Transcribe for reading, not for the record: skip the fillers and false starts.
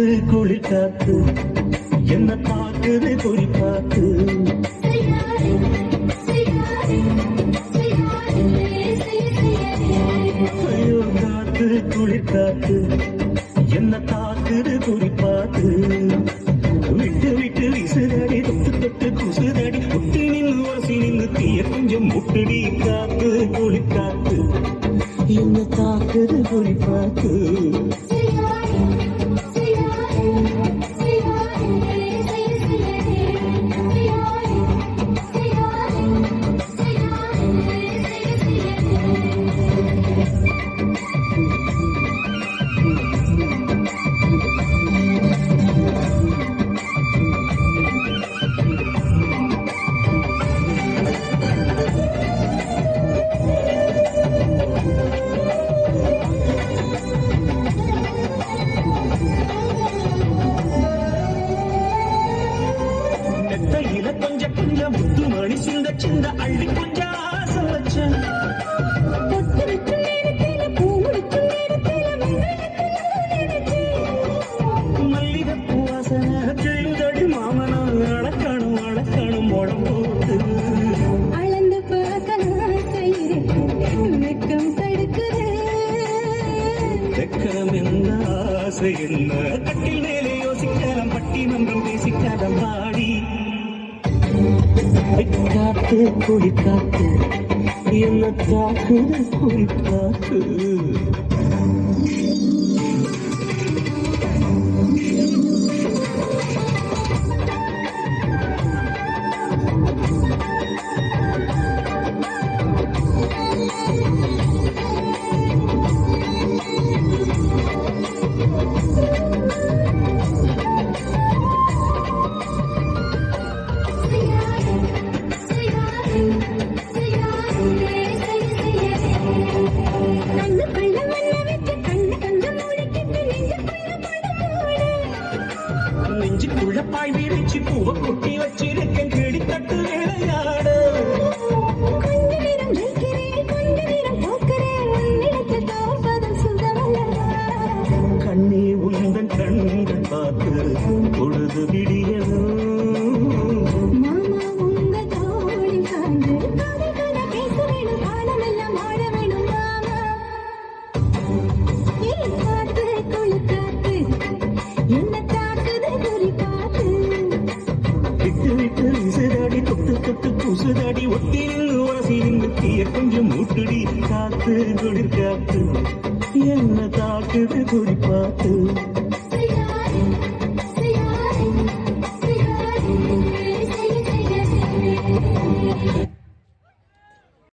குளிக்காத்து என்ன தாக்குது குறிப்பாத்து ஐயோ காத்து குளிக்காத்து என்ன தாக்குது குறிப்பாத்து விட்டு விட்டு விசுதடி தொட்டு தொட்டு குசுதடி முட்டி நின்று உரசி நின்று தீய கொஞ்சம் முட்டுடி காத்து குளிக்காத்து என்ன தாக்குது குறிப்பாத்து கொஞ்சம் கொஞ்சம் முத்து மணி சிந்த சிந்த அள்ளி கொஞ்சம் ஆசை வச்சேன் மல்லிகைப்பூ வாசனை கிள்ளுதடி மாமனம் அழக்கணும் அழக்கணும் உடம்போட்டு அளந்து பார்க்கலாம் வெக்கம் தடுக்குது வெக்கம் என்ன ஆசை என்ன கட்டில் மேலே யோசிக்கலாம் பட்டி மன்றம் பேசிக்கலாம் பாடி காத்து குளிக்காத்து என்ன தாக்குது குறிப்பாத்து நெஞ்சுக்குள்ள பாய் விரிச்சு பூவை கொட்டி வச்சிருக்கேன் கிடி தட்டு விளையாட கண்ணே உந்தன் கண்கள் பார்த்து பொழுது விடியதோ குசுதடி ஒட்டி நின்று உரசி நின்று தீய கொஞ்சம் மூட்டுடி காத்து குளிர்காத்து என்ன தாக்குது குறிப்பாத்து